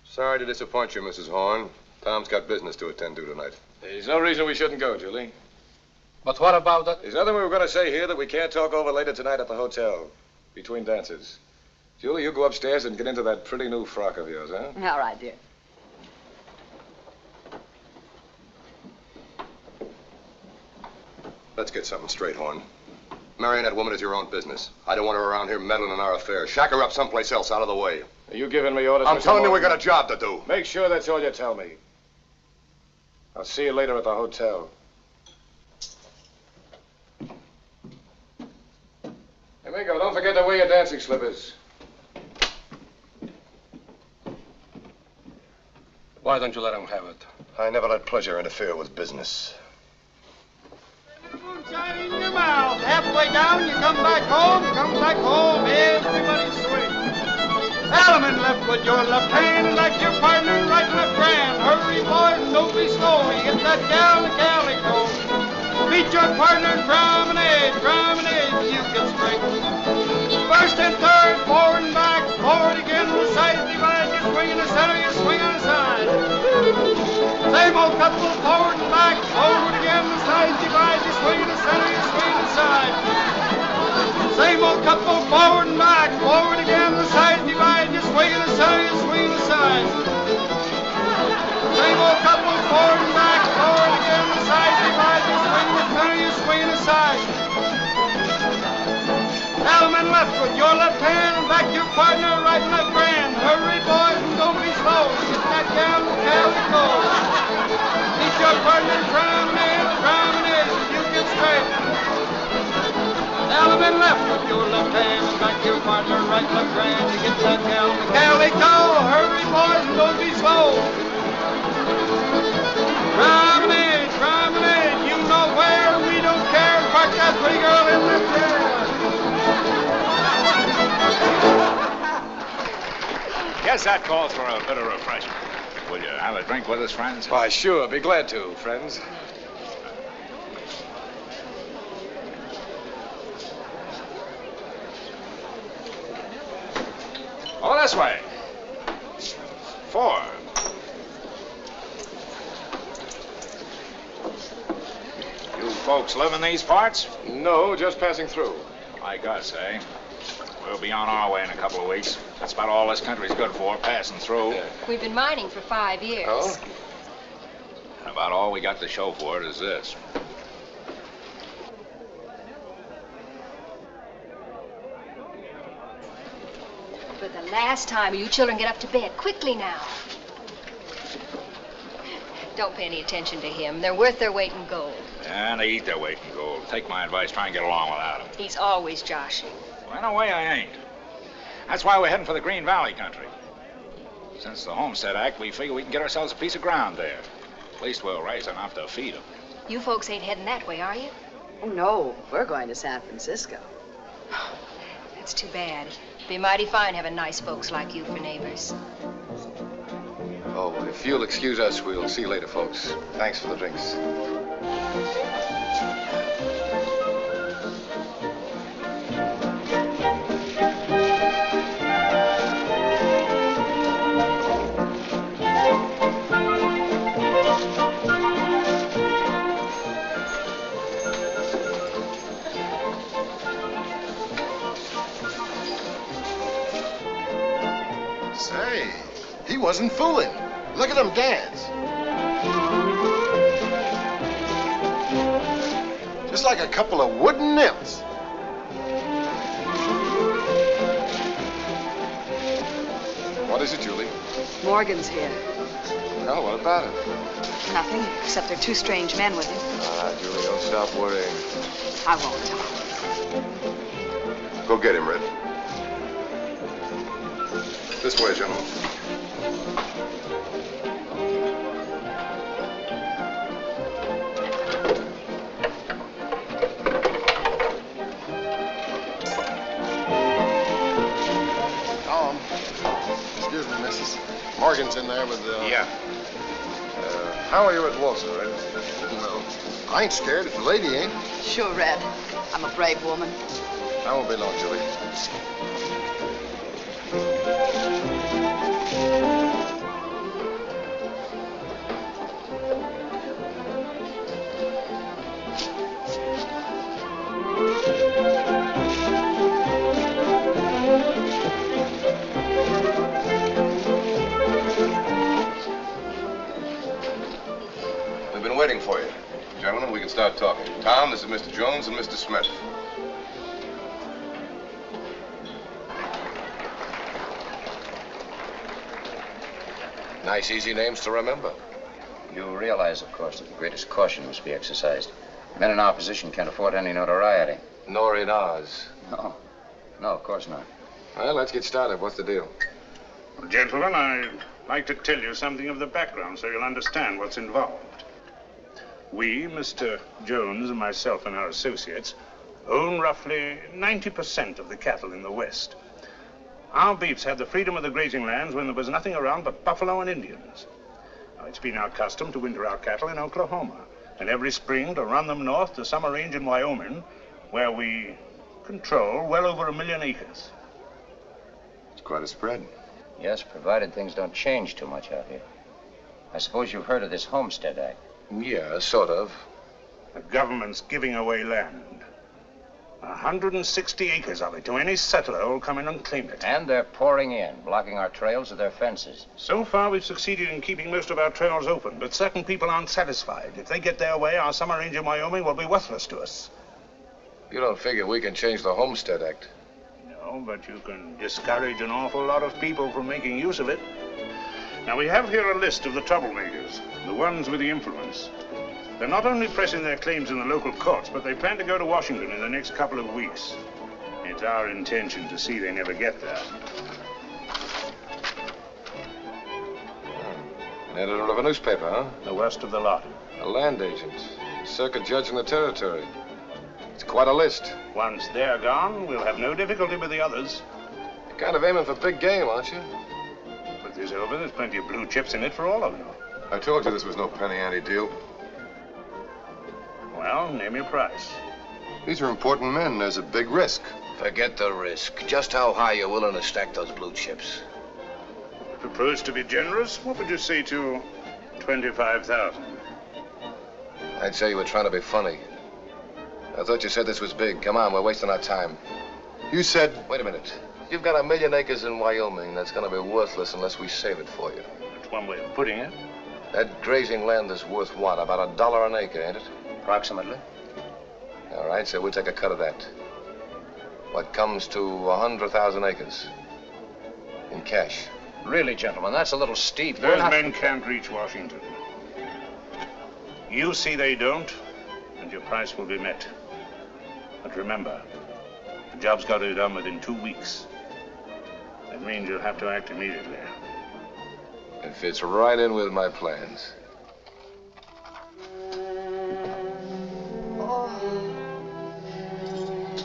Sorry to disappoint you, Mrs. Horn. Tom's got business to attend to tonight. There's no reason we shouldn't go, Julie. But what about that? There's nothing we were going to say here that we can't talk over later tonight at the hotel, between dances. Julie, you go upstairs and get into that pretty new frock of yours, huh? All right, dear. Let's get something straight, Horn. Marrying that woman is your own business. I don't want her around here meddling in our affairs. Shack her up someplace else out of the way. Are you giving me orders? I'm Mr. telling you we Morgan? got a job to do. Make sure that's all you tell me. I'll see you later at the hotel. Hey, Mingo, don't forget to wear your dancing slippers. Why don't you let him have it? I never let pleasure interfere with business. Moonshine in your mouth. Halfway down, you come back home, everybody swing. Element left with your left hand, like your partner right left grand. Hurry, boys, don't be slow. You get that gal in the calico. Beat your partner and promenade, you get straight. First and third, forward and back, forward again, the side divide. You swing in the center, you swing on the side. Same old couple, forward and back, forward again, the side divide. You swing in the center, you swing on the side. Same old couple, forward and back, forward again, the side divide. You swing in the center, you swing on the side. Same old couple, forward and back, forward again, the side divide. You swing in the center, you swing on the side. Element left with your left hand, and back your partner, right and left grand. Hurry, boys, and don't be slow. Get that gal in the calico. Beat your partner, promenade, you get straight. Element left with your left hand, and back your partner, right and left grand. You get that gal in the calico. Hurry, boys, and don't be slow. Promenade, you know where, we don't care. Park that pretty girl in the chair. Guess that calls for a bit of refreshment. Will you have a drink with us, friends? Why, sure. Be glad to, friends. Oh, this way. 4. You folks live in these parts? No, just passing through. Like us, eh? We'll be on our way in a couple of weeks. That's about all this country's good for, passing through. We've been mining for 5 years. Oh? About all we got to show for it is this. For the last time, you children get up to bed. Quickly now. Don't pay any attention to him. They're worth their weight in gold. And they eat their weight in gold. Take my advice, try and get along without him. He's always joshing. Well, in a way, I ain't. That's why we're heading for the Green Valley country. Since the Homestead Act, we figure we can get ourselves a piece of ground there. At least we'll raise enough to feed them. You folks ain't heading that way, are you? Oh, no. We're going to San Francisco. That's too bad. It'd be mighty fine having nice folks like you for neighbors. Oh, if you'll excuse us, we'll see you later, folks. Thanks for the drinks. Say, he wasn't fooling. Look at him dance. Just like a couple of wooden nymphs. What is it, Julie? Morgan's here. Well, what about it? Nothing, except there are two strange men with him. Ah, Julie, don't stop worrying. I won't. Go get him, Red. This way, gentlemen. Excuse me, missus. Morgan's in there with the... Yeah. How are you at Walter, Red? No. I ain't scared if the lady ain't. Sure, Red. I'm a brave woman. I won't be long, Julie. We've been waiting for you. Gentlemen, we can start talking. Tom, this is Mr. Jones and Mr. Smith. Nice, easy names to remember. You realize, of course, that the greatest caution must be exercised. Men in our position can't afford any notoriety. Nor in ours. No. No, of course not. Well, let's get started. What's the deal? Well, gentlemen, I'd like to tell you something of the background so you'll understand what's involved. We, Mr. Jones and myself and our associates, own roughly 90% of the cattle in the West. Our beefs had the freedom of the grazing lands when there was nothing around but buffalo and Indians. Now, it's been our custom to winter our cattle in Oklahoma, and every spring to run them north to Summer Range in Wyoming, where we control well over 1 million acres. It's quite a spread. Yes, provided things don't change too much out here. I suppose you've heard of this Homestead Act. Yeah, sort of. The government's giving away land. 160 acres of it to any settler who'll come in and claim it. And they're pouring in, blocking our trails with their fences. So far, we've succeeded in keeping most of our trails open, but certain people aren't satisfied. If they get their way, our summer range in Wyoming will be worthless to us. You don't figure we can change the Homestead Act? No, but you can discourage an awful lot of people from making use of it. Now, we have here a list of the troublemakers, the ones with the influence. They're not only pressing their claims in the local courts, but they plan to go to Washington in the next couple of weeks. It's our intention to see they never get there. An editor of a newspaper, huh? The worst of the lot. A land agent. A circuit judge in the territory. It's quite a list. Once they're gone, we'll have no difficulty with the others. You're kind of aiming for big game, aren't you? Put this over, there's plenty of blue chips in it for all of you. I told you this was no penny-ante deal. Well, name your price. These are important men. There's a big risk. Forget the risk. Just how high you willing to stack those blue chips? Propose to be generous? What would you say to 25,000? I'd say you were trying to be funny. I thought you said this was big. Come on, we're wasting our time. You said... Wait a minute. You've got 1 million acres in Wyoming that's going to be worthless unless we save it for you. That's one way of putting it. That grazing land is worth what? About $1 an acre, ain't it? Approximately. All right, so we'll take a cut of that. What comes to 100,000 acres in cash. Really, gentlemen, that's a little steep. Those men can't reach Washington. You see they don't, and your price will be met. But remember, the job's got to be done within 2 weeks. That means you'll have to act immediately. It fits right in with my plans.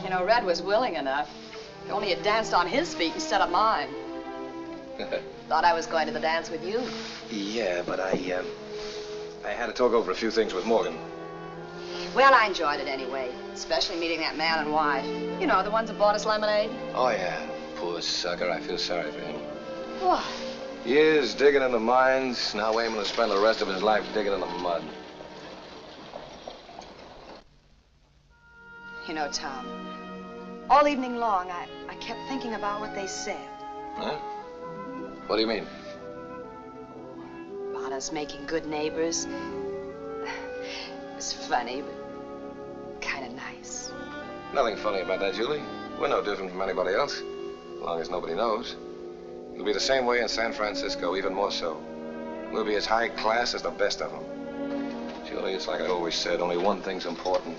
You know, Red was willing enough. If only had danced on his feet instead of mine. Thought I was going to the dance with you. Yeah, but I had to talk over a few things with Morgan. Well, I enjoyed it anyway, especially meeting that man and wife. You know, the ones that bought us lemonade. Oh, yeah. Poor sucker. I feel sorry for him. What? Years digging in the mines, now aiming to spend the rest of his life digging in the mud. You know, Tom, all evening long, I kept thinking about what they said. Huh? What do you mean? About us making good neighbors. It was funny, but kind of nice. Nothing funny about that, Julie. We're no different from anybody else, as long as nobody knows. It'll be the same way in San Francisco, even more so. We'll be as high class as the best of them. Julie, it's like I always said, only one thing's important.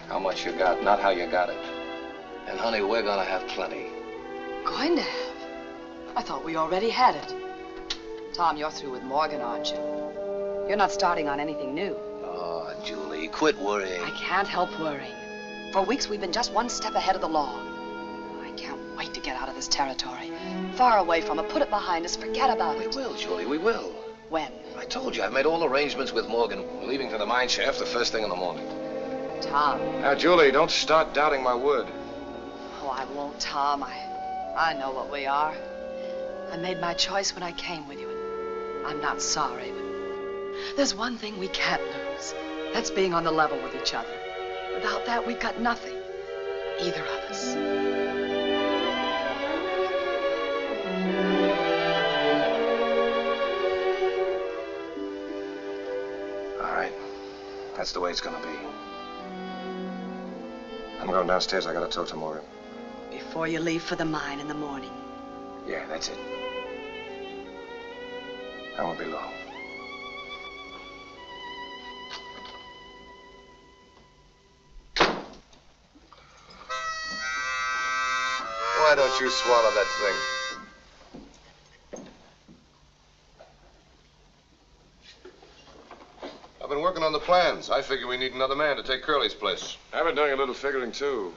How much you got, not how you got it. And honey, we're gonna have plenty. Going to have? I thought we already had it. Tom, you're through with Morgan, aren't you? You're not starting on anything new. Oh, Julie, quit worrying. I can't help worrying. For weeks, we've been just one step ahead of the law. I can't wait to get out of this territory. Far away from it, put it behind us, forget about it. We will, Julie, we will. When? I told you, I've made all arrangements with Morgan. We're leaving for the mine shaft the first thing in the morning. Tom. Now, Julie, don't start doubting my word. Oh, I won't, Tom. I know what we are. I made my choice when I came with you, and I'm not sorry, but there's one thing we can't lose. That's being on the level with each other. Without that, we've got nothing. Either of us. All right. That's the way it's gonna be. I'm going downstairs. I gotta talk to Morgan. Before you leave for the mine in the morning. Yeah, that's it. I won't be long. Why don't you swallow that thing? I've been working on the plans. I figure we need another man to take Curly's place. I've been doing a little figuring, too.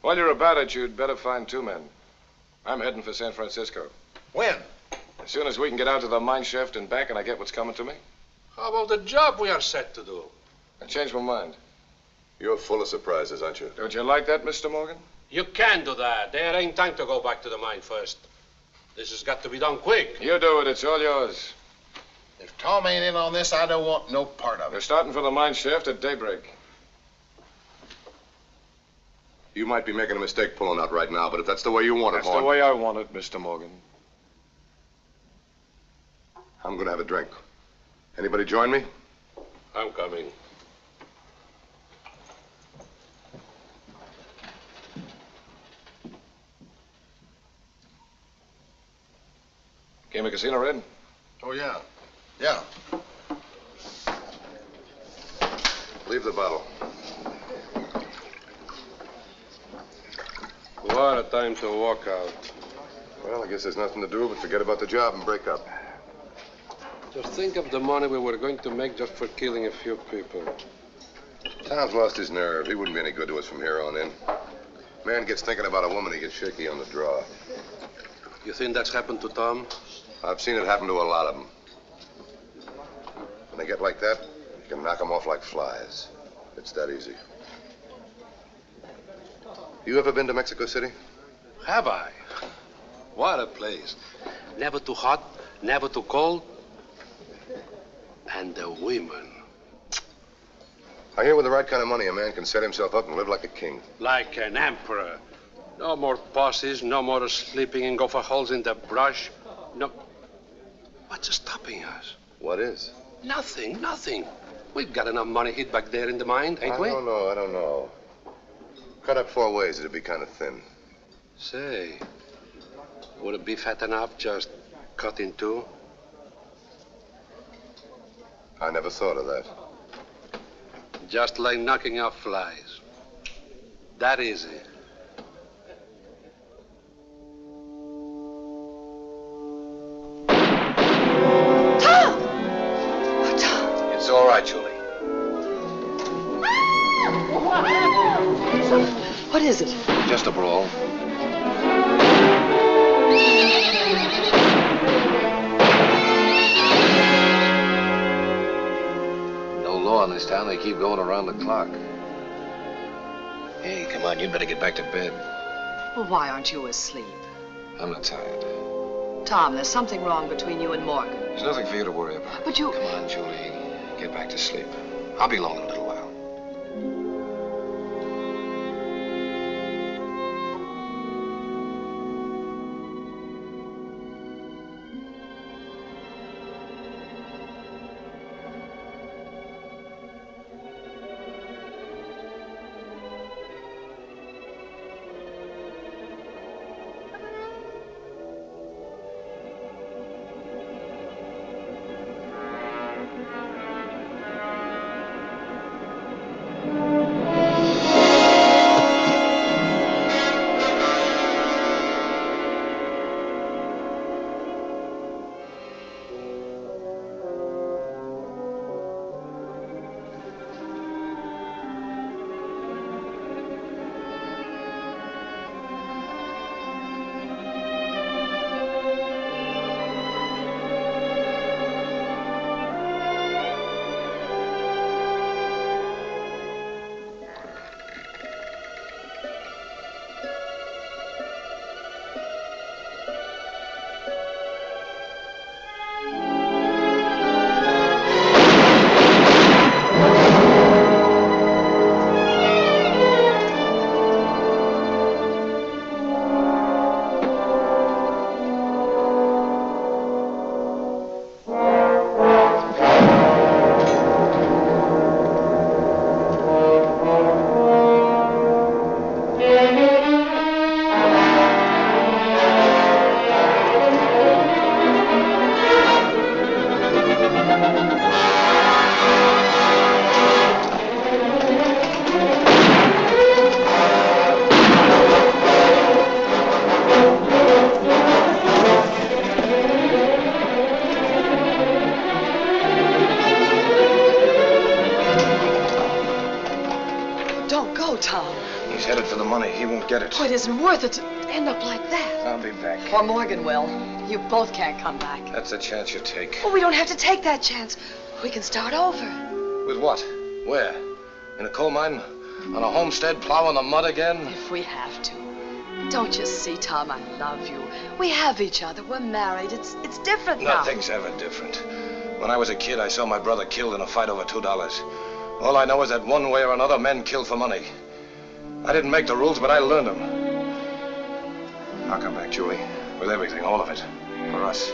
While you're about it, you'd better find 2 men. I'm heading for San Francisco. When? As soon as we can get out to the mine shaft and back and I get what's coming to me. How about the job we are set to do? I changed my mind. You're full of surprises, aren't you? Don't you like that, Mr. Morgan? You can't do that. There ain't time to go back to the mine first. This has got to be done quick. You do it. It's all yours. If Tom ain't in on this, I don't want no part of it. We're starting for the mine shaft at daybreak. You might be making a mistake pulling out right now, but if that's the way you want it, That's the way I want it, Mr. Morgan. I'm gonna have a drink. Anybody join me? I'm coming. Game of casino, Red? Oh, yeah. Yeah. Leave the bottle. What a time to walk out. Well, I guess there's nothing to do but forget about the job and break up. Just think of the money we were going to make just for killing a few people. Tom's lost his nerve. He wouldn't be any good to us from here on in. Man gets thinking about a woman, he gets shaky on the draw. You think that's happened to Tom? I've seen it happen to a lot of them. When they get like that, you can knock them off like flies. It's that easy. You ever been to Mexico City? Have I? What a place. Never too hot, never too cold. And the women. I hear with the right kind of money, a man can set himself up and live like a king. Like an emperor. No more posses, no more sleeping in gopher holes in the brush. No. What's stopping us? What is? Nothing, nothing. We've got enough money hid back there in the mine, ain't we? I don't know. Cut up 4 ways, it'd be kind of thin. Say, would it be fat enough just cut in 2? I never thought of that. Just like knocking off flies. That easy. Tom! It's all right, Julie. What is it? Just a brawl. No law in this town. They keep going around the clock. Hey, come on. You'd better get back to bed. Well, why aren't you asleep? I'm not tired. Tom, there's something wrong between you and Morgan. There's nothing for you to worry about. But you... Come on, Julie. Get back to sleep. I'll be along in a little while. Oh, it isn't worth it to end up like that. I'll be back. Or Morgan will. You both can't come back. That's a chance you take. Well, we don't have to take that chance. We can start over. With what? Where? In a coal mine? On a homestead, plowing the mud again? If we have to. Don't you see, Tom, I love you. We have each other. We're married. It's different now. Nothing's ever different. When I was a kid, I saw my brother killed in a fight over $2. All I know is that one way or another, men kill for money. I didn't make the rules, but I learned them. I'll come back, Julie, with everything, all of it, for us.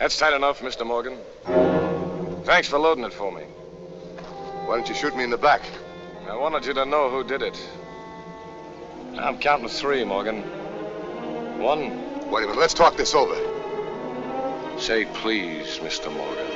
That's tight enough, Mr. Morgan. Thanks for loading it for me. Why don't you shoot me in the back? I wanted you to know who did it. I'm counting to 3, Morgan. 1. Wait a minute, let's talk this over. Say please, Mr. Morgan.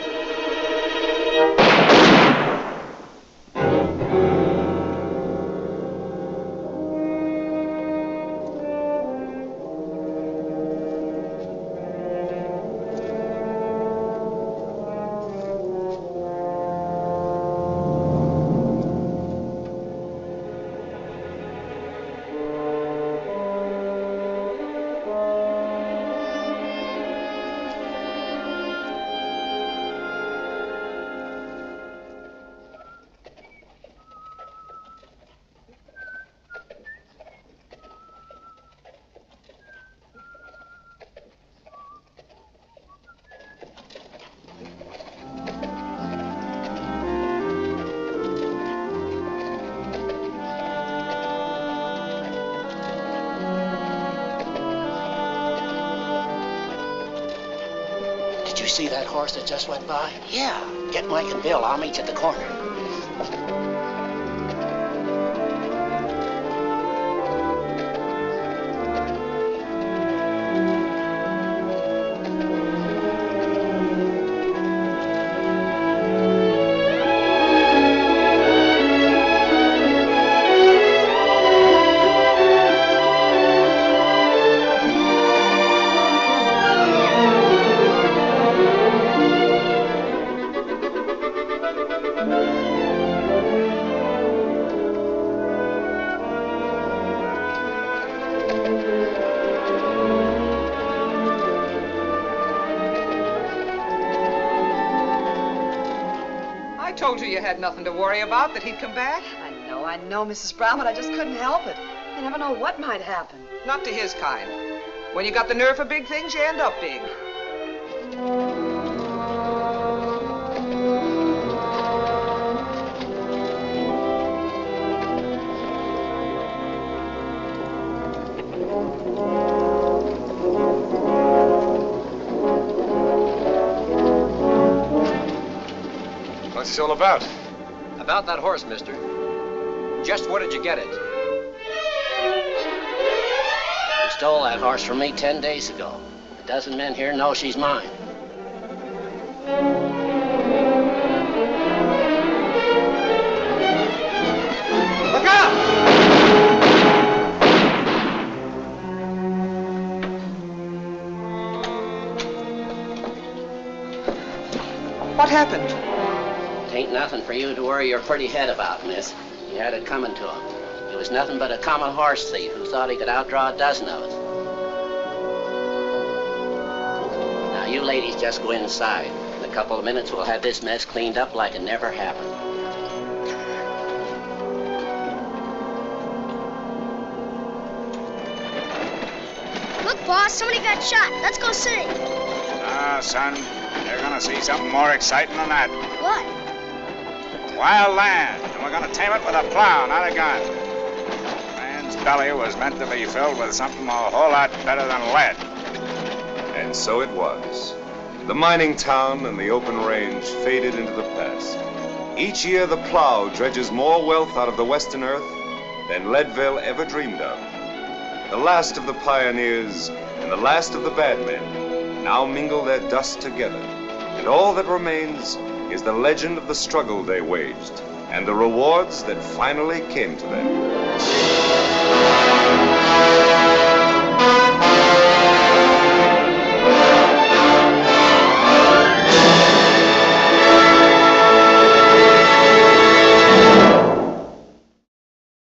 Did you see that horse that just went by? Yeah. Get Mike and Bill. I'll meet you at the corner. I told you you had nothing to worry about, that he'd come back. I know, Mrs. Brown, but I just couldn't help it. You never know what might happen. Not to his kind. When you got the nerve for big things, you end up big. What's this all about? About that horse, mister. Just where did you get it? You stole that horse from me 10 days ago. A dozen men here know she's mine. Look out! What happened? Ain't nothing for you to worry your pretty head about, miss. You had it coming to him. He was nothing but a common horse thief who thought he could outdraw a dozen of us. Now, you ladies just go inside. In a couple of minutes, we'll have this mess cleaned up like it never happened. Look, boss, somebody got shot. Let's go see. Ah, son, you're gonna see something more exciting than that. What? Wild land, and we're gonna tame it with a plow, not a gun. Man's belly was meant to be filled with something a whole lot better than lead. And so it was. The mining town and the open range faded into the past. Each year the plow dredges more wealth out of the western earth than Leadville ever dreamed of. The last of the pioneers and the last of the bad men now mingle their dust together, and all that remains is the legend of the struggle they waged and the rewards that finally came to them.